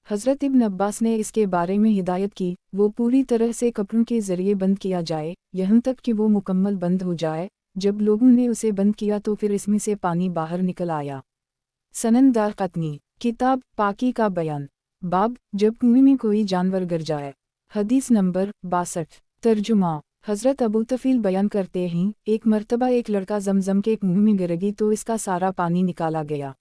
हज़रत इब्न अब्बास ने इसके बारे में हिदायत की, वो पूरी तरह से कपड़ों के ज़रिए बंद किया जाए, यहाँ तक कि वो मुकम्मल बंद हो जाए। जब लोगों ने उसे बंद किया तो फिर इसमें से पानी बाहर निकल आया। सनन दारक़ुतनी, किताब पाकी का बयान, बाब जब कुएं में कोई जानवर गिर जाए। हदीस नंबर 62। तर्जुमा हज़रत अबू तफ़ील बयान करते हैं, एक मर्तबा एक लड़का ज़मज़म के कुएं में गिरगी तो इसका सारा पानी निकाला गया।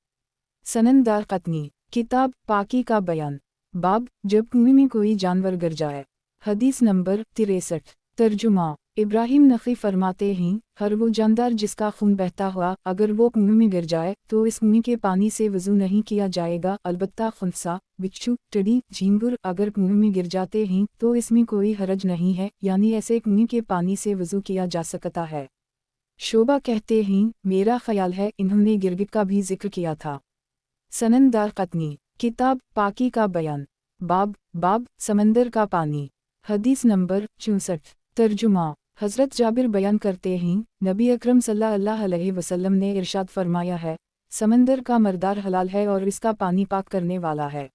सनन दारक़ुतनी, किताब पाकी का बयान, बाब जब कुएं में कोई जानवर गिर जाए। हदीस नंबर 63। तर्जुमा इब्राहिम नक़ी फरमाते हैं, हर वो जानदार जिसका खून बहता हुआ अगर वो कुएं में गिर जाए तो इस कुएं के पानी से वज़ू नहीं किया जाएगा, अलबत्ता खुंसा, बिच्छू, टिड्डी, झींगुर अगर कुएं में गिर जाते हैं तो इसमें कोई हरज नहीं है, यानी ऐसे कुएं के पानी से वज़ू किया जा सकता है। शोभा कहते हैं, मेरा ख्याल है इन्होंने गिरगिट का भी जिक्र किया था। सनन दारक़ुतनी, किताब पाकी का बयान, बाब समंदर का पानी। हदीस नंबर 64। तर्जुमा हज़रत जाबिर बयान करते हैं, नबी अकरम सल्लल्लाहु अलैहि वसल्लम ने इरशाद फरमाया है, समंदर का मर्दार हलाल है और इसका पानी पाक करने वाला है।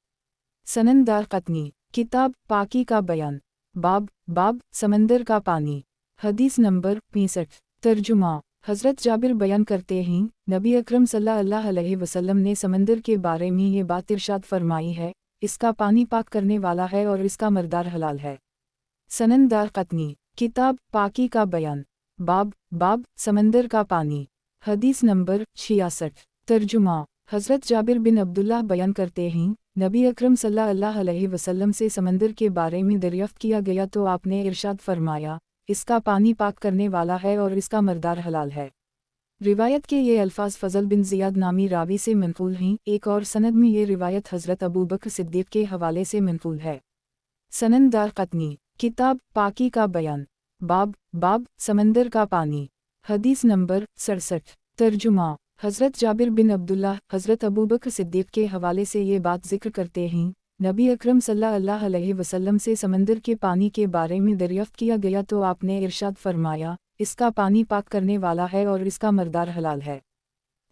सनन दारक़ुतनी, किताब पाकी का बयान, बाब समंदर का पानी। हदीस नंबर 65। तर्जुमा हज़रत जाबिर बयान करते हैं, नबी अकरम सल्लल्लाहु अलैहि वसल्लम ने समंदर के बारे में ये बात इरशाद फरमाई है, इसका पानी पाक करने वाला है और इसका मर्दार हलाल है। सनन दारक़ुतनी, किताब पाकी का बयान, बाब समंदर का पानी। हदीस नंबर 66। तर्जुमा हज़रत जाबिर बिन अब्दुल्लाह बयान करते हैं, नबी अकरम सल्लल्लाहु अलैहि वसल्लम से समंदर के बारे में दरियाफ़्त किया गया तो आपने इरशाद फरमाया, इसका पानी पाक करने वाला है और इसका मर्दार हलाल है। रिवायत के ये अल्फाज फ़ज़ल बिन ज़ियाद नामी रावी से मनक़ूल हैं। एक और सनद में ये रिवायत हज़रत अबू बकर सिद्दीक़ के हवाले से मनक़ूल है। सनन दारक़ुतनी, किताब पाकी का बयान, बाब समंदर का पानी। हदीस नंबर 67। तर्जुमा हज़रत जाबिर बिन अब्दुल्लाह हज़रत अबू बकर सिद्दीक़ के हवाले से ये बात ज़िक्र करते हैं, नबी अकरम सल्लल्लाहु अलैहि वसल्लम से समंदर के पानी के बारे में दरियाफ़्त किया गया तो आपने इरशाद फरमाया, इसका पानी पाक करने वाला है और इसका मर्दार हलाल है।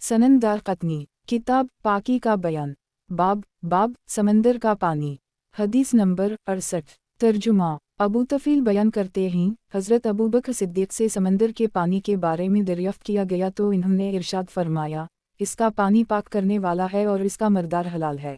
सनन दारक़ुतनी, किताब पाकी का बयान, बाब समंदर का पानी, हदीस नंबर 68। तर्जुमा अबू तफ़ील बयान करते हैं, हज़रत अबू बकर सिद्दीक़ से समंदर के पानी के बारे में दरियाफ़्त किया गया तो इन्होंने इरशाद फरमाया, इसका पानी पाक करने वाला है और इसका मर्दार हलाल है।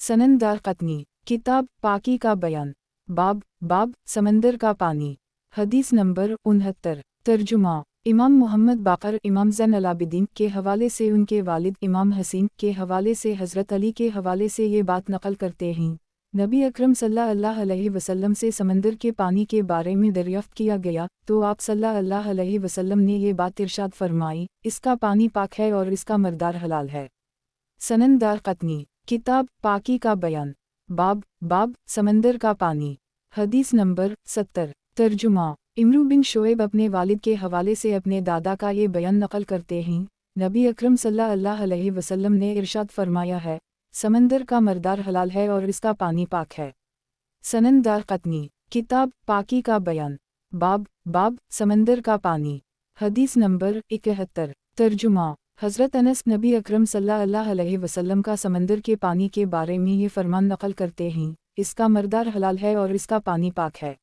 सनन दारक़ुतनी, किताब पाकी का बयान, बाब समंदर का पानी, हदीस नंबर 69। तर्जुमा इमाम मोहम्मद बाक़र इमाम ज़ैन अलाबिदीन के हवाले से उनके वालिद इमाम हसीन के हवाले से हज़रत अली के हवाले से ये बात नक़ल करते हैं, नबी अकरम सल्लल्लाहु अलैहि वसल्लम से समंदर के पानी के बारे में दरियाफ़्त किया गया तो आप सल्लल्लाहु अलैहि वसल्लम ने ये बात इरशाद फरमाई, इसका पानी पाक है और इसका मर्दार हलाल है। सनन दारक़ुतनी, किताब पाकी का बयान, बाब समंदर का पानी, हदीस नंबर 70। तर्जुमा इमरू बिन शोएब अपने वालिद के हवाले से अपने दादा का ये बयान नक़ल करते हैं, नबी अकरम सल्लल्लाहु अलैहि वसल्लम ने इरशाद फरमाया है, समंदर का मर्दार हलाल है और इसका पानी पाक है। सनन दारक़ुतनी, किताब पाकी का बयान, बाब समंदर का पानी, हदीस नंबर 71। तर्जुमा हज़रत अनस नबी अकरम सल्लल्लाहु अलैहि वसल्लम का समंदर के पानी के बारे में ये फरमान नक़ल करते हैं, इसका मर्दार हलाल है और इसका पानी पाक है।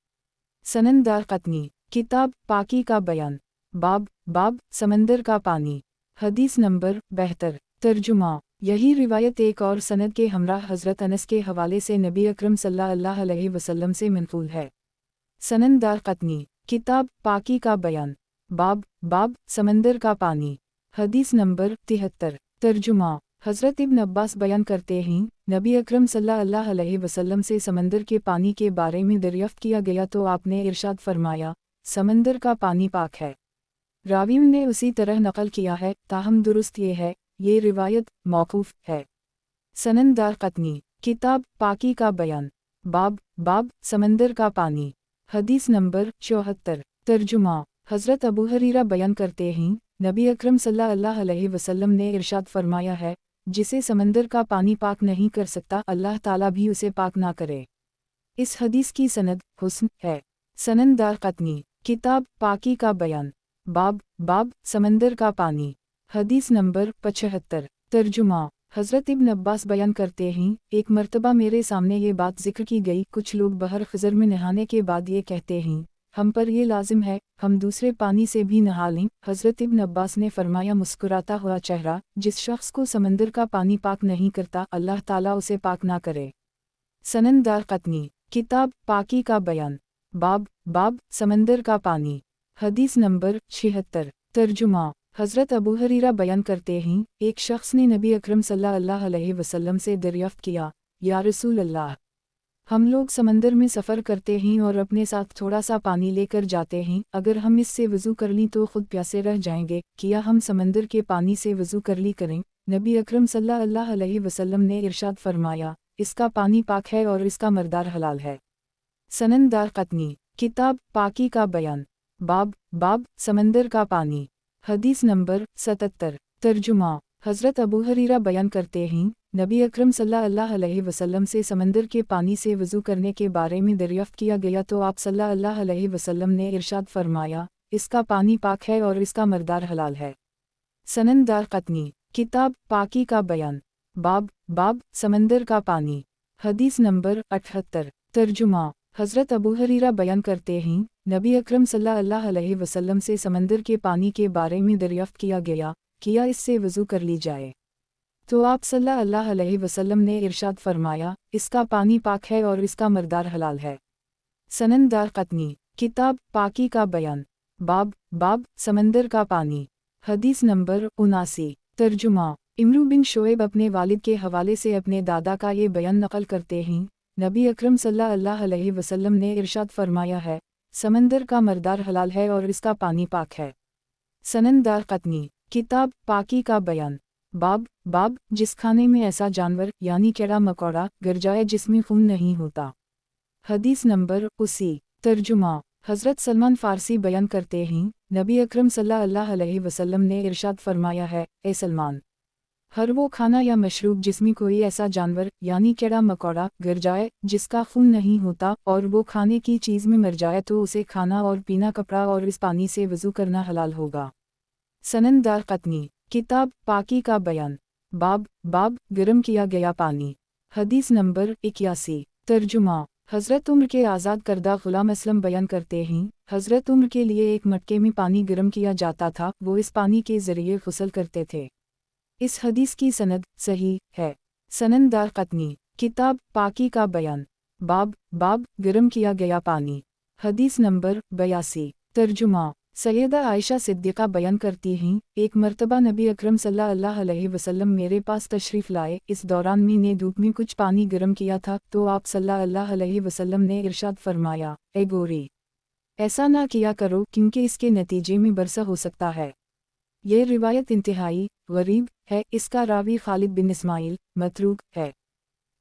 सनन दारक़ुतनी, किताब पाकी का बयान, बाब समंदर का पानी, हदीस नंबर 72। तर्जुमा यही रिवायत एक और सनद के हमरा हज़रत अनस के हवाले से नबी अकरम सल्लल्लाहु अलैहि वसल्लम से मनक़ूल है। सनन दारक़ुतनी, किताब पाकी का बयान, बाब समंदर का पानी, हदीस नंबर 73। तर्जुमा हज़रत इब्न अब्बास बयान करते हैं, नबी अकरम सल्लल्लाहु अलैहि वसल्लम से समंदर के पानी के बारे में दरियाफ़्त किया गया तो आपने इरशाद फरमाया, समंदर का पानी पाक है। रावी ने उसी तरह नक़ल किया है, ताहम दुरुस्त ये रिवायत मौक़ूफ़ है। सनन दारक़ुतनी, किताब पाकी का बयान, बाब समंदर का पानी, हदीस नंबर 74। तर्जुमा हज़रत अबू हरीरा बयान करते हैं, नबी अकरम सल्लल्लाहु अलैहि वसल्लम ने इरशाद फरमाया है, जिसे समंदर का पानी पाक नहीं कर सकता अल्लाह ताला भी उसे पाक ना करे। इस हदीस की सनद हुस्न है। सनन दारक़ुतनी, किताब पाकी का बयान, बाब समंदर का पानी, हदीस नंबर 75। तर्जुमा हज़रत इब्न अब्बास बयान करते हैं, एक मर्तबा मेरे सामने ये बात ज़िक्र की गई, कुछ लोग बहर ख़ज़र में नहाने के बाद ये कहते हैं, हम पर ये लाजिम है, हम दूसरे पानी से भी नहा लें। हज़रत इब्न अब्बास ने फरमाया, मुस्कुराता हुआ चेहरा, जिस शख्स को समंदर का पानी पाक नहीं करता अल्लाह ताला उसे पाक ना करे। सनन दारक़ुतनी, किताब पाकी का बयान, बाब समंदर का पानी, हदीस नंबर 76। तर्जुमा हज़रत अबू हरीरा बयान करते हैं, एक शख्स ने नबी अकरम सल्लल्लाहु अलैहि वसल्लम से दरियाफ़्त किया, या रसूल अल्लाह, हम लोग समंदर में सफ़र करते हैं और अपने साथ थोड़ा सा पानी लेकर जाते हैं, अगर हम इससे वज़ू कर लीं तो ख़ुद प्यासे रह जाएंगे, किया हम समंदर के पानी से वज़ू कर ली करें। नबी अकरम सल्लल्लाहु अलैहि वसल्लम ने इरशाद फरमाया, इसका पानी पाक है और इसका मर्दार हलाल है। सनन दारक़ुतनी, किताब पाकी का बयान, बाब समंदर का पानी, हदीस नंबर 77। तर्जुमा हज़रत अबू हरीरा बयान करते हैं, नबी अकरम सल्लल्लाहु अलैहि वसल्लम से समंदर के पानी से वज़ू करने के बारे में दरियाफ़्त किया गया तो आप सल्लल्लाहु अलैहि वसल्लम ने इरशाद फरमाया, इसका पानी पाक है और इसका मर्दार हलाल है। सनन दारक़ुतनी, किताब पाकी का बयान, बाब समंदर का पानी, हदीस नंबर 78। तर्जुमा हज़रत अबू हरीरा बयान करते हैं, नबी अकरम सल्लल्लाहु अलैहि वसल्लम से समंदर के पानी के बारे में दरियाफ़्त किया गया, किया इससे वज़ू कर ली जाए, तो आप सल्लल्लाहु अलैहि वसल्लम ने इरशाद फरमाया, इसका पानी पाक है और इसका मर्दार हलाल है। सनन दारक़ुतनी, किताब पाकी का बयान, बाब समंदर का पानी, हदीस नंबर 79। तर्जुमा इमरू बिन शोएब अपने वालिद के हवाले से अपने दादा का ये बयान नक़ल करते हैं, नबी अकरम सल्लल्लाहु अलैहि वसल्लम ने इरशाद फरमाया है, समंदर का मर्दार हलाल है और इसका पानी पाक है। सनन दारक़ुतनी, किताब पाकी का बयान, बाब जिस खाने में ऐसा जानवर यानी कीड़ा मकोड़ा गिर जाए जिसमें खून नहीं होता, हदीस नंबर 80। तर्जुमा हज़रत सलमान फ़ारसी बयान करते हैं, नबी अकरम सल्लल्लाहु अलैहि वसल्लम ने इरशाद फरमाया है, ए सलमान, हर वो खाना या मशरूब जिसमें कोई ऐसा जानवर यानी कीड़ा मकोड़ा गिर जाए जिसका खून नहीं होता और वो खाने की चीज़ में मर जाए तो उसे खाना और पीना कपड़ा और इस पानी से वज़ू करना हलाल होगा। सनन दारक़ुतनी, किताब पाकी का बयान, बाब गर्म किया गया पानी। हदीस नंबर 81। तर्जुमा। हज़रत उम्र के आज़ाद करदा ग़ुलाम असलम बयान करते हैं, हज़रत उम्र के लिए एक मटके में पानी गर्म किया जाता था, वो इस पानी के ज़रिए ग़ुस्ल करते थे। इस हदीस की सनद सही है। सनन दारक़ुतनी, किताब पाकी का बयान, बाब गर्म किया गया पानी। हदीस नंबर 82। तर्जुमा। सैयदा आयशा सिद्दीक़ा बयान करती हैं, एक मर्तबा नबी अकरम सल्लल्लाहु अलैहि वसल्लम मेरे पास तशरीफ़ लाए, इस दौरान मैंने धूप में कुछ पानी गर्म किया था तो आप सल्लल्लाहु अलैहि वसल्लम ने इरशाद फरमाया, ए गोरी, ऐसा ना किया करो क्योंकि इसके नतीजे में बरसा हो सकता है। ये रिवायत इंतहाई गरीब है, इसका रावी खालिद बिन इस्माइल मतरूक है।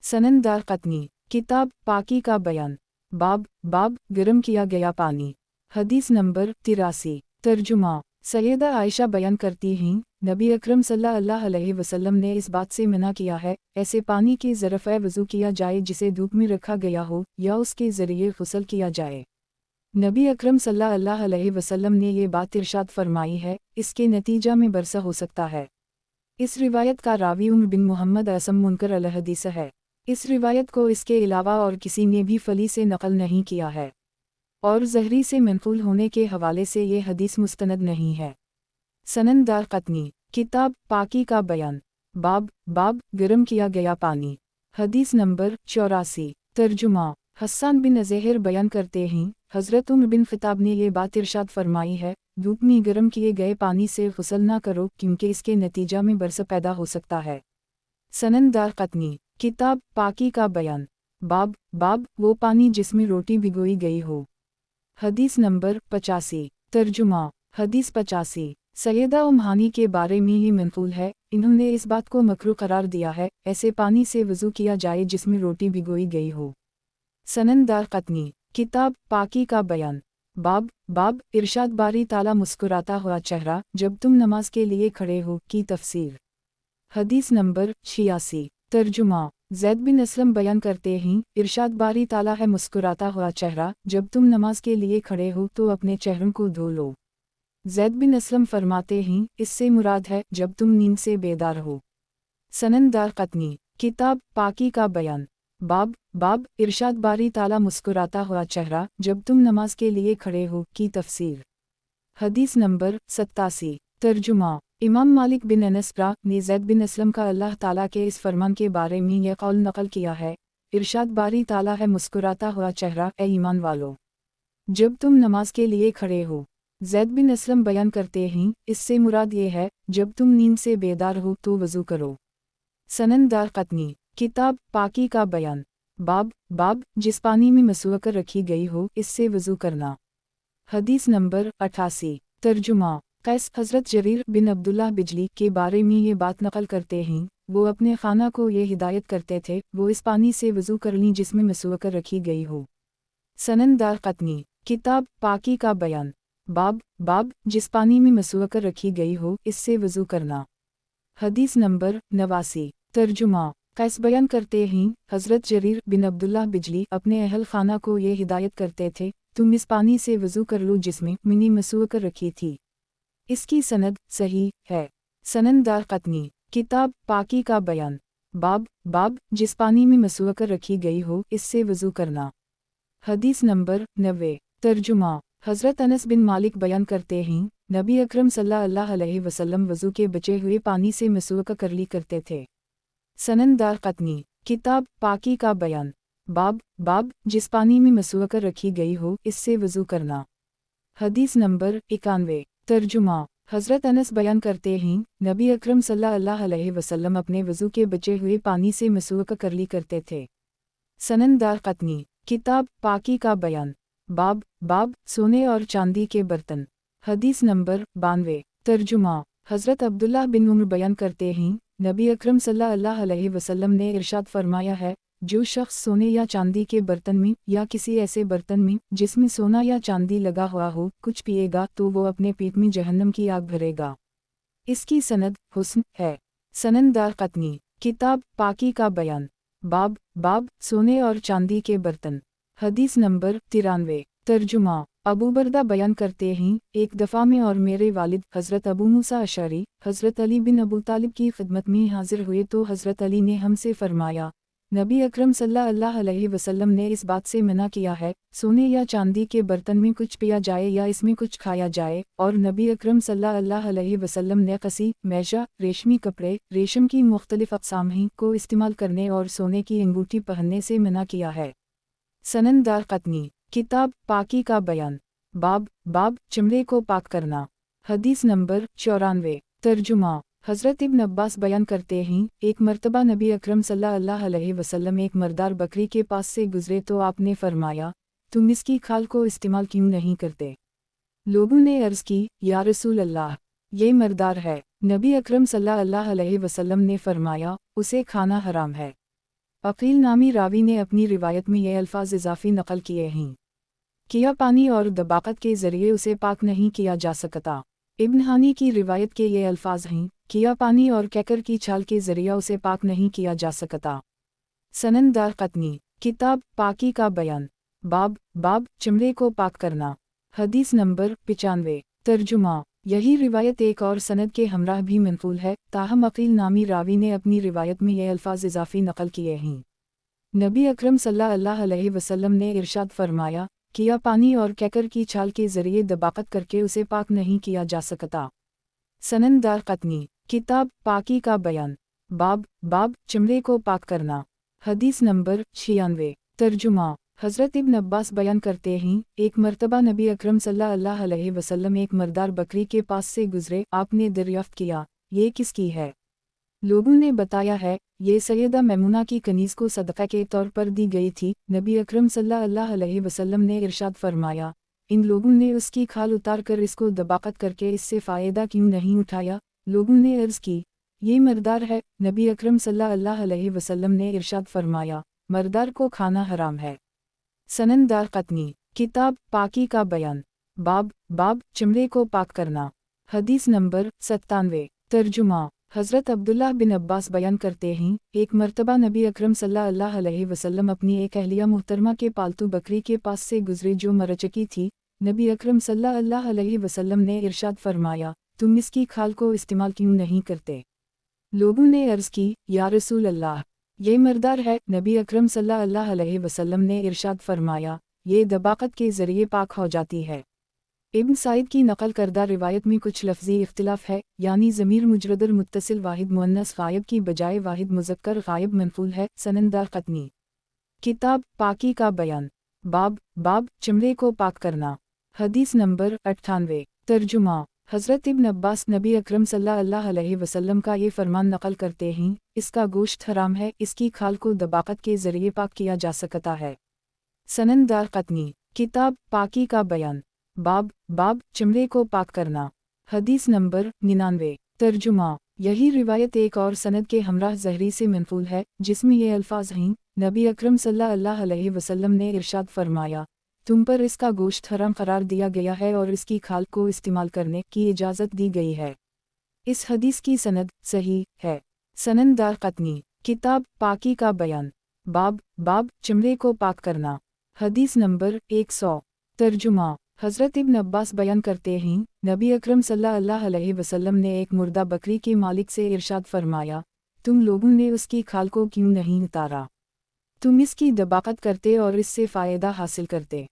सनन दारक़ुतनी, किताब पाकी का बयान, बाब गर्म किया गया पानी। हदीस नंबर 83। तर्जुमा। सैयदा आयशा बयान करती हैं, नबी अकरम सल्लल्लाहु अलैहि वसल्लम ने इस बात से मना किया है, ऐसे पानी के ज़रफ़े वज़ू किया जाए जिसे धूप में रखा गया हो या उसके ज़रिए ग़ुस्ल किया जाए। नबी अकरम सल्लल्लाहु अलैहि वसल्लम ने ये बात इरशाद फरमाई है, इसके नतीजा में बरसा हो सकता है। इस रिवायत का रावी उमर बिन मोहम्मद असम मुनकर अल हदीस है। इस रिवायत को इसके अलावा और किसी ने भी फली से नकल नहीं किया है और ज़हरी से मनक़ूल होने के हवाले से ये हदीस मुस्तनद नहीं है। सनन दारक़ुतनी, किताब पाकी का बयान, बाब गर्म किया गया पानी। हदीस नंबर 84। तर्जुमा। हस्सान बिन ज़हर बयान करते हैं, हज़रत उमर बिन ख़िताब ने ये बात इरशाद फरमाई है, धूप में गर्म किए गए पानी से ग़ुस्ल ना करो क्योंकि इसके नतीजा में बरस पैदा हो सकता है। सनन दारक़ुतनी, किताब पाकी का बयान, बाब वो पानी जिसमें रोटी भिगोई गई हो। हदीस नंबर 85। तर्जुमा। हदीस 85। सैयदा उम्हानी के बारे में ये मनक़ूल है, इन्होंने इस बात को मकरूह करार दिया है, ऐसे पानी से वज़ू किया जाए जिसमें रोटी भिगोई गई हो। सनन दारक़ुतनी, किताब पाकी का बयान, बाब इरशाद बारी ताला मुस्कुराता हुआ चेहरा जब तुम नमाज के लिए खड़े हो की तफसीर। हदीस नंबर 86। तर्जुमा। ज़ैद बिन असलम बयान करते हैं, इरशाद बारी ताला है मुस्कुराता हुआ चेहरा जब तुम नमाज के लिए खड़े हो तो अपने चेहरों को धो लो। ज़ैद बिन असलम फरमाते हैं, इससे मुराद है जब तुम नींद से बेदार हो। सनन दारक़ुतनी, किताब पाकी का बयान, बाब इरशाद बारी ताला मुस्कुराता हुआ चेहरा जब तुम नमाज के लिए खड़े हो की तफसीर। हदीस नंबर 87। तर्जुमा। इमाम मालिक बिन अनस ने ज़ैद बिन असलम का अल्लाह ताला के इस फरमान के बारे में यह कौल नकल किया है, इरशाद बारी ताला है मुस्कुराता हुआ चेहरा, ए ईमान वालो, जब तुम नमाज के लिए खड़े हो। ज़ैद बिन असलम बयान करते हैं, इससे मुराद ये है जब तुम नींद से बेदार हो तो वज़ू करो। सनन दारक़ुतनी, किताब पाकी का बयान, बाब जिस पानी में मसवा कर रखी गई हो इससे वज़ू करना। हदीस नंबर 88। तर्जुमा। कैस हज़रत जरीर बिन अब्दुल्लाह बिजली के बारे में ये बात नकल करते हैं, वो अपने खाना को ये हिदायत करते थे, वो इस पानी से वज़ू कर लीं जिसमें मसवा कर रखी गई हो। सनन दारक़ुतनी, किताब पाकी का बयान, बाब जिस पानी में मसवा कर रखी गई हो इससे वज़ू करना। हदीस नंबर 89। तर्जुमा। कैस बयान करते हैं, हज़रत जरीर बिन अब्दुल्लाह बिजली अपने अहल खाना को ये हिदायत करते थे, तुम इस पानी से वज़ू कर लो जिसमें मैंने मसवा कर रखी थी। इसकी सनद सही है। सनन दारक़ुतनी, किताब पाकी का बयान, बाब जिस पानी में मसवा कर रखी गई हो इससे वज़ू करना। हदीस नंबर 90। तर्जुमा। हज़रत अनस बिन मालिक बयान करते हैं, नबी अकरम सल्लल्लाहु अलैहि वसल्लम वज़ू के बचे हुए पानी से मसवा कर ली करते थे। सनन दारक़ुतनी, किताब पाकी का बयान, बाब जिस पानी में मसवा कर रखी गई हो इससे वज़ू करना। हदीस नंबर 91। तर्जुमा। हज़रत अनस बयान करते हैं, नबी अकरम सल्लल्लाहु अलैहि वसल्लम अपने वज़ू के बचे हुए पानी से मसवा कर ली करते थे। सनन दारक़ुतनी, किताब पाकी का बयान, बाब सोने और चांदी के बर्तन। हदीस नंबर 92। तर्जुमा। हज़रत अब्दुल्लाह बिन उमर बयान करते हैं, नबी अकरम सल्लल्लाहु अलैहि वसल्लम ने इरशाद फरमाया है, जो शख्स सोने या चांदी के बर्तन में या किसी ऐसे बर्तन में जिसमें सोना या चांदी लगा हुआ हो कुछ पिएगा तो वो अपने पेट में जहन्नम की आग भरेगा। इसकी सनद हुस्न है। सनन दारक़ुतनी, किताब पाकी का बयान, बाब सोने और चांदी के बर्तन। हदीस नंबर 93। तर्जुमा। अबू बरदा बयान करते हैं, एक दफ़ा में और मेरे वालिद हज़रत अबू मूसा अशअरी हज़रत अली बिन अबू तालिब की खिदमत में हाजिर हुए तो हज़रत अली ने हमसे फरमाया, नबी अकरम सल्लल्लाहु अलैहि वसल्लम ने इस बात से मना किया है सोने या चांदी के बर्तन में कुछ पिया जाए या इसमें कुछ खाया जाए, और नबी अकरम सल्लल्लाहु अलैहि वसल्लम ने कसी मैशा रेशमी कपड़े रेशम की मुख्तलिफ अक़साम को इस्तेमाल करने और सोने की अंगूठी पहनने से मना किया है। सनन दारक़ुतनी, किताब पाकी का बयान, बाब चमड़े को पाक करना। हदीस नंबर 94। तर्जुमा। हज़रत इब्न अब्बास बयान करते हैं, एक मर्तबा नबी अकरम सल्लल्लाहु अलैहि वसल्लम एक मर्दार बकरी के पास से गुजरे तो आपने फरमाया, तुम इसकी खाल को इस्तेमाल क्यों नहीं करते? लोगों ने अर्ज़ की, या रसूल अल्लाह, ये मर्दार है। नबी अकरम सल्लल्लाहु अलैहि वसल्लम ने फरमाया, उसे खाना हराम है। अक़ील नामी रावी ने अपनी रिवायत में ये अल्फाज इजाफ़ी नक़ल किए हैं, किया पानी और दबाक़त के ज़रिए उसे पाक नहीं किया जा सकता। इब्न हानी की रिवायत के ये अल्फाज हैं, किया पानी और कैकर की छाल के ज़रिए उसे पाक नहीं किया जा सकता। सनन दारक़ुतनी, किताब पाकी का बयान, बाब चमड़े को पाक करना। हदीस नंबर 95। तर्जुमा। यही रिवायत एक और सनद के हमराह भी मनक़ूल है, ताहम अक़ील नामी रावी ने अपनी रिवायत में ये अल्फाज इजाफ़ी नक़ल किए हैं। नबी अकरम सल्लल्लाहु अलैहि वसल्लम ने इरशाद फरमाया, किया पानी और कैकर की छाल के ज़रिए दबाक़त करके उसे पाक नहीं किया जा सकता। सनन दारक़ुतनी, किताब पाकी का बयान, बाब चमड़े को पाक करना। हदीस नंबर 96। तर्जुमा। हज़रत इब्न अब्बास बयान करते हैं, एक मर्तबा नबी अकरम सल्लल्लाहु अलैहि वसल्लम एक मर्दार बकरी के पास से गुजरे, आपने दरियाफ़्त किया, ये किसकी है? लोगों ने बताया है, ये सैयदा मैमुना की कनीज़ को सदक़ा के तौर पर दी गई थी। नबी अकरम सल्लल्लाहु अलैहि वसल्लम ने इरशाद फरमाया, इन लोगों ने उसकी खाल उतार कर इसको दबाक़त करके इससे फ़ायदा क्यों नहीं उठाया? लोगों ने अर्ज़ की, ये मर्दार है। नबी अकरम सल्लल्लाहु अलैहि वसल्लम ने इरशाद फरमाया, मर्दार को खाना हराम है। सनन दारक़ुतनी, किताब पाकी का बयान, बाब चमड़े को पाक करना। हदीस नंबर 97। तर्जुमा। हज़रत अब्दुल्लाह बिन अब्बास बयान करते हैं, एक मर्तबा नबी अकरम सल्लल्लाहु अलैहि वसल्लम अपनी एक अहलिया मुहतरमा के पालतू बकरी के पास से गुजरे जो मर चुकी थी। नबी अकरम सल्लल्लाहु अलैहि वसल्लम ने इरशाद फरमाया, तुम इसकी खाल को इस्तेमाल क्यों नहीं करते? लोगों ने अर्ज़ की, या रसूल अल्लाह, ये मर्दार है। नबी अकरम सल्लल्लाहु अलैहि वसल्लम ने इरशाद फरमाया, ये दबाक़त के ज़रिए पाक हो जाती है। इब्न साइद की नक़ल करदा रिवायत में कुछ लफ्ज़ी इख्तिलाफ है, यानी ज़मीर मुजरदर मुत्तसिल वाहिद मुअन्नस गायब की बजाय वाहिद मुज़क्कर गायब मनक़ूल है। सनन दारक़ुतनी, किताब पाकी का बयान, बाब चमड़े को पाक करना। हदीस नंबर 98। तर्जुमा। हज़रत इब्न अब्बास नबी अकरम सल्लल्लाहु अलैहि वसल्लम का ये फरमान नक़ल करते हैं, इसका गोश्त हराम है, इसकी खाल को दबाक़त के ज़रिए पाक किया जा सकता है। सनन दारक़ुतनी, किताब पाकी का बयान, बाब चमड़े को पाक करना। हदीस नंबर 99। तर्जुमा। यही रिवायत एक और सनद के हमराह ज़हरी से मनक़ूल है, जिसमें ये अल्फाज हैं, नबी अकरम सल्लल्लाहु अलैहि वसल्लम ने इरशाद फरमाया, तुम पर इसका गोश्त हराम करार दिया गया है और इसकी खाल को इस्तेमाल करने की इजाज़त दी गई है। इस हदीस की सनद सही है। सनन दारक़ुतनी, किताब पाकी का बयान, बाब चमड़े को पाक करना। हदीस नंबर 100। तर्जुमा। हज़रत इब्न अब्बास बयान करते हैं, नबी अकरम सल्लल्लाहु अलैहि वसल्लम ने एक मुर्दा बकरी के मालिक से इरशाद फरमाया, तुम लोगों ने उसकी खाल को क्यों नहीं उतारा? तुम इसकी दबाक़त करते और इससे फ़ायदा हासिल करते।